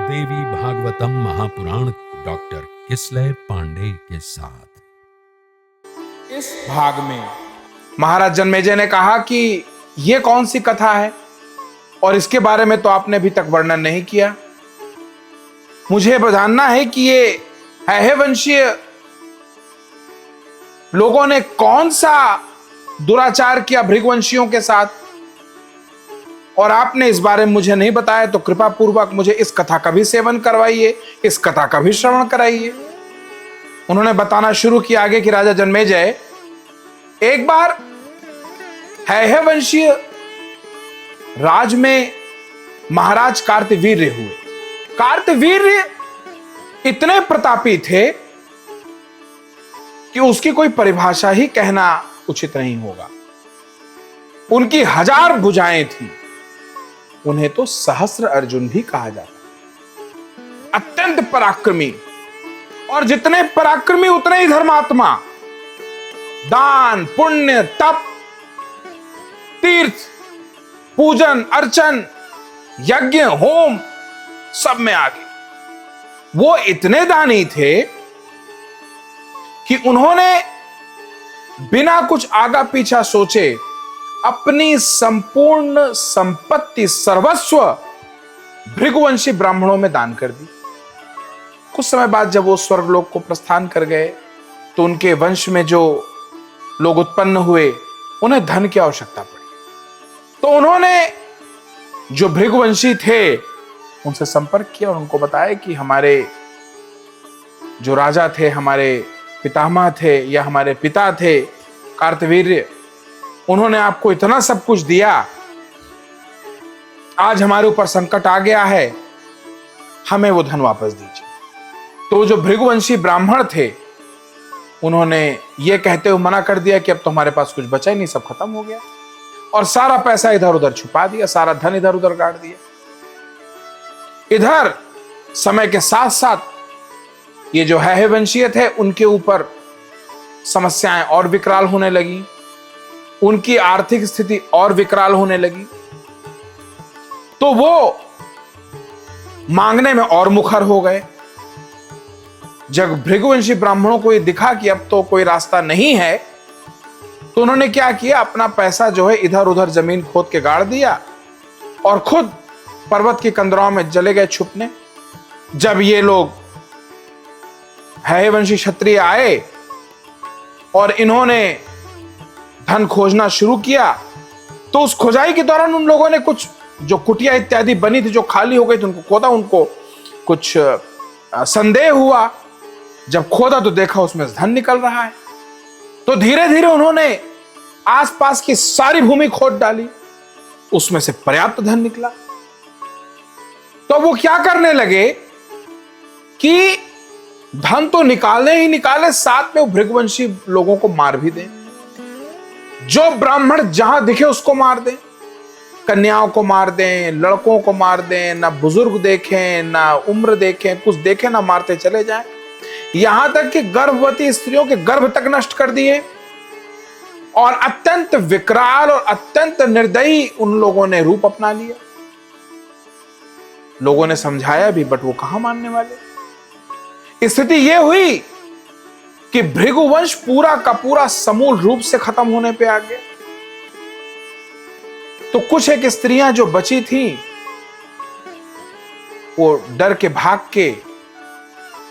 देवी Bhagavatam Mahapuran doctor Kislay Pandey के साथ। इस भाग में महाराज जन्मेजय ने कहा कि यह कौन सी कथा है और इसके बारे में तो आपने अभी तक वर्णन नहीं किया। मुझे जानना है कि ये हैहवंशीय लोगों ने कौन सा दुराचार किया भृगुवंशियों के साथ, और आपने इस बारे में मुझे नहीं बताया, तो कृपा पूर्वक मुझे इस कथा का भी सेवन करवाइए, इस कथा का भी श्रवण कराइए। उन्होंने बताना शुरू किया आगे कि राजा जन्मेजय, एक बार हैहवंशीय राज में महाराज कार्तवीर्य हुए। कार्तवीर्य इतने प्रतापी थे कि उसकी कोई परिभाषा ही कहना उचित नहीं होगा। उनकी 1000 भुजाएं थी, उन्हें तो सहस्र अर्जुन भी कहा जाता। अत्यंत पराक्रमी, और जितने पराक्रमी उतने ही धर्मात्मा। दान, पुण्य, तप, तीर्थ, पूजन, अर्चन, यज्ञ, होम, सब में आगे। वो इतने दानी थे कि उन्होंने बिना कुछ आगा पीछा सोचे अपनी संपूर्ण संपत्ति, सर्वस्व भृगुवंशी ब्राह्मणों में दान कर दी। कुछ समय बाद जब वो स्वर्गलोक को प्रस्थान कर गए तो उनके वंश में जो लोग उत्पन्न हुए उन्हें धन की आवश्यकता पड़ी। तो उन्होंने जो भृगुवंशी थे उनसे संपर्क किया और उनको बताया कि हमारे जो राजा थे, हमारे पितामह थे या हमारे पिता थे कार्तवीर्य, उन्होंने आपको इतना सब कुछ दिया, आज हमारे ऊपर संकट आ गया है, हमें वो धन वापस दीजिए। तो जो भृगुवंशी ब्राह्मण थे उन्होंने ये कहते हुए मना कर दिया कि अब तो हमारे पास कुछ बचा ही नहीं, सब खत्म हो गया, और सारा पैसा इधर उधर छुपा दिया, सारा धन इधर उधर गाड़ दिया। इधर समय के साथ साथ ये जो हैहवंशीय थे उनके ऊपर समस्याएं और विकराल होने लगी, उनकी आर्थिक स्थिति और विकराल होने लगी। तो वो मांगने में और मुखर हो गए। जब भृगुवंशी ब्राह्मणों को ये दिखा कि अब तो कोई रास्ता नहीं है, तो उन्होंने क्या किया, अपना पैसा जो है इधर उधर जमीन खोद के गाड़ दिया और खुद पर्वत की कंदराओं में चले गए छुपने। जब ये लोग हैहवंशी क्षत्रिय आए और इन्होंने धन खोजना शुरू किया, तो उस खुदाई के दौरान उन लोगों ने कुछ जो कुटिया इत्यादि बनी थी, जो खाली हो गई थी, उनको खोदा। उनको कुछ संदेह हुआ, जब खोदा तो देखा उसमें धन निकल रहा है। तो धीरे धीरे उन्होंने आसपास की सारी भूमि खोद डाली, उसमें से पर्याप्त धन निकला। तो वो क्या करने लगे कि धन तो निकाले ही निकाले, साथ में वो भृगुवंशी लोगों को मार भी दें। जो ब्राह्मण जहां दिखे उसको मार दें, कन्याओं को मार दें, लड़कों को मार दें, ना बुजुर्ग देखें, ना उम्र देखें, कुछ देखें ना, मारते चले जाएं। यहां तक कि गर्भवती स्त्रियों के गर्भ तक नष्ट कर दिए। और अत्यंत विकराल और अत्यंत निर्दयी उन लोगों ने रूप अपना लिया। लोगों ने समझाया भी, बट वो कहां मानने वाले। स्थिति यह हुई कि भृगुवंश पूरा का पूरा समूल रूप से खत्म होने पे आ गया। तो कुछ एक स्त्रियां जो बची थीं, वो डर के भाग के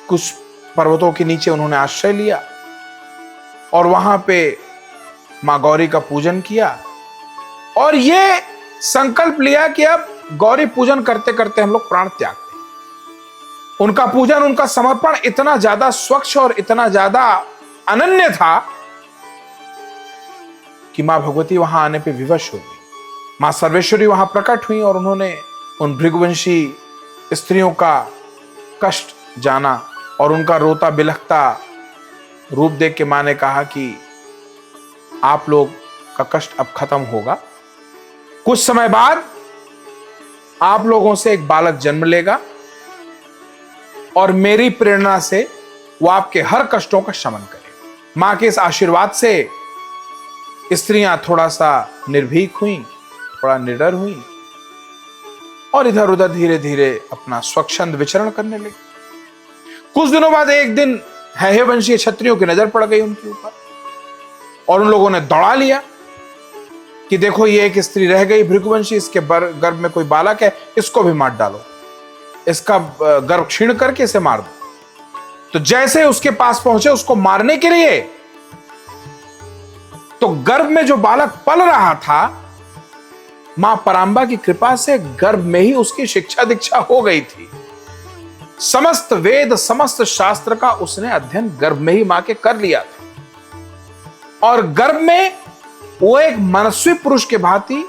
कुछ पर्वतों के नीचे उन्होंने आश्रय लिया और वहां पे मां गौरी का पूजन किया और ये संकल्प लिया कि अब गौरी पूजन करते करते हम लोग प्राण त्याग दें। उनका पूजन, उनका समर्पण इतना ज्यादा स्वच्छ और इतना ज्यादा अनन्य था कि मां भगवती वहां आने पे विवश हो गई। मां सर्वेश्वरी वहां प्रकट हुई और उन्होंने उन भृगुवंशी स्त्रियों का कष्ट जाना और उनका रोता बिलखता रूप देख के मां ने कहा कि आप लोग का कष्ट अब खत्म होगा। कुछ समय बाद आप लोगों से एक बालक जन्म लेगा और मेरी प्रेरणा से वो आपके हर कष्टों का शमन करेगा। मां के इस आशीर्वाद से स्त्रियां थोड़ा सा निर्भीक हुई, थोड़ा निडर हुई और इधर उधर धीरे धीरे अपना स्वच्छंद विचरण करने लगे। कुछ दिनों बाद एक दिन हैहे वंशीय क्षत्रियों की नजर पड़ गई उनके ऊपर और उन लोगों ने दौड़ा लिया कि देखो ये एक स्त्री रह गई भृगुवंशी, इसके गर्भ में कोई बालक है, इसको भी मार डालो, इसका गर्भ क्षीण करके इसे मार दो। तो जैसे उसके पास पहुंचे उसको मारने के लिए, तो गर्भ में जो बालक पल रहा था, मां परांबा की कृपा से गर्भ में ही उसकी शिक्षा दीक्षा हो गई थी। समस्त वेद समस्त शास्त्र का उसने अध्ययन गर्भ में ही मां के कर लिया था और गर्भ में वो एक मनस्वी पुरुष के भांति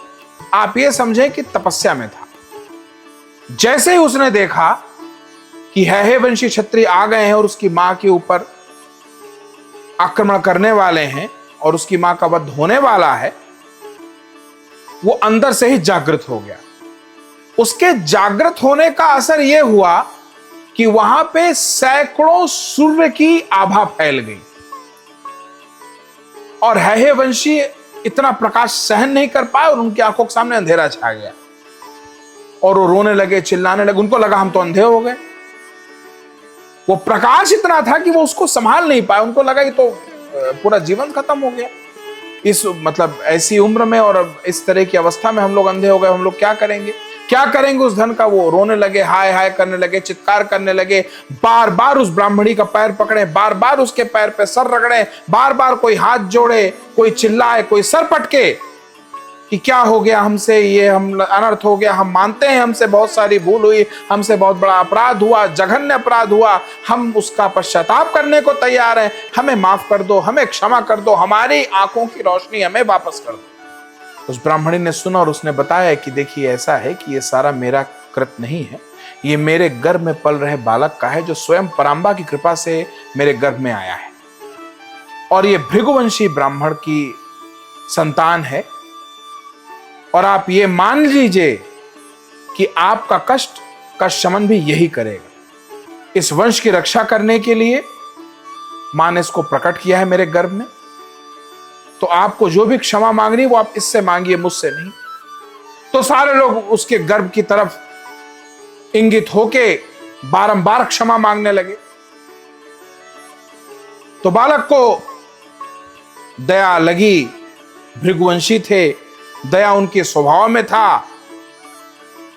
आप ये समझें कि तपस्या में था। जैसे ही उसने देखा कि हैहे वंशी क्षत्रिय आ गए हैं और उसकी मां के ऊपर आक्रमण करने वाले हैं और उसकी मां का वध होने वाला है, वो अंदर से ही जागृत हो गया। उसके जागृत होने का असर यह हुआ कि वहां पे सैकड़ों सूर्य की आभा फैल गई और हैहे वंशी इतना प्रकाश सहन नहीं कर पाए और उनकी आंखों के सामने अंधेरा छा गया और वो रोने लगे, चिल्लाने लगे। उनको लगा हम तो अंधे हो गए। वो प्रकाश इतना था कि वो उसको संभाल नहीं पाए। उनको लगा कि तो पूरा जीवन खत्म हो गया। इस मतलब ऐसी उम्र में और इस तरह की अवस्था में हम लोग अंधे हो गए, हम लोग क्या करेंगे, क्या करेंगे उस धन का। वो रोने लगे, हाय हाय करने लगे, चित्कार करने लगे, बार बार उस ब्राह्मणी का पैर पकड़े, बार बार उसके पैर पे सर रगड़े, बार बार कोई हाथ जोड़े, कोई चिल्लाए, कोई सर पटके कि क्या हो गया हमसे, ये हम अनर्थ हो गया, हम मानते हैं हमसे बहुत सारी भूल हुई, हमसे बहुत बड़ा अपराध हुआ, जघन्य अपराध हुआ, हम उसका पश्चाताप करने को तैयार हैं, हमें माफ कर दो, हमें क्षमा कर दो, हमारी आंखों की रोशनी हमें वापस कर दो। उस ब्राह्मणी ने सुना और उसने बताया कि देखिए ऐसा है कि ये सारा मेरा कृत नहीं है, ये मेरे गर्भ में पल रहे बालक का है जो स्वयं परांबा की कृपा से मेरे गर्भ में आया है और ये भृगुवंशी ब्राह्मण की संतान है और आप ये मान लीजिए कि आपका कष्ट का शमन भी यही करेगा। इस वंश की रक्षा करने के लिए मां ने इसको प्रकट किया है मेरे गर्भ में, तो आपको जो भी क्षमा मांगनी वो आप इससे मांगिए, मुझसे नहीं। तो सारे लोग उसके गर्भ की तरफ इंगित होके बारंबार क्षमा मांगने लगे। तो बालक को दया लगी, भृगुवंशी थे, दया उनके स्वभाव में था,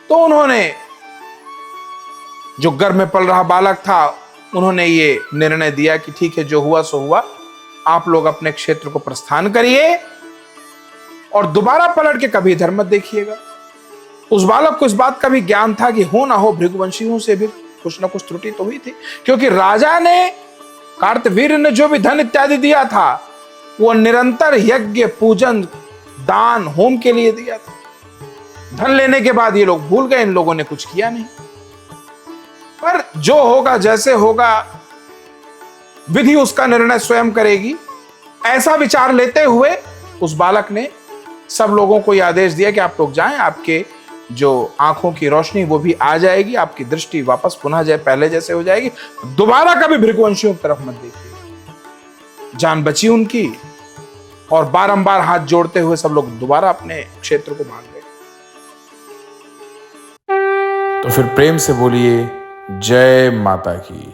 तो उन्होंने जो गर्भ में पल रहा बालक था, उन्होंने ये निर्णय दिया कि ठीक है जो हुआ सो हुआ, आप लोग अपने क्षेत्र को प्रस्थान करिए और दोबारा पलट के कभी इधर मत देखिएगा। उस बालक को इस बात का भी ज्ञान था कि हो ना हो भृगुवंशियों से भी कुछ ना कुछ त्रुटि तो हुई थी, क्योंकि राजा ने कार्तवीर्य ने जो भी धन इत्यादि दिया था वो निरंतर यज्ञ पूजन दान होम के लिए दिया था। धन लेने के बाद ये लोग भूल गए, इन लोगों ने कुछ किया नहीं। पर जो होगा जैसे होगा विधि उसका निर्णय स्वयं करेगी, ऐसा विचार लेते हुए उस बालक ने सब लोगों को यह आदेश दिया कि आप लोग जाएं, आपके जो आंखों की रोशनी वो भी आ जाएगी, आपकी दृष्टि वापस पुनः जाए पहले जैसे हो जाएगी, दोबारा कभी भृगुवंशियों की तरफ मत देखिए। जान बची उनकी और बारंबार हाथ जोड़ते हुए सब लोग दोबारा अपने क्षेत्र को भाग गए। तो फिर प्रेम से बोलिए जय माता की।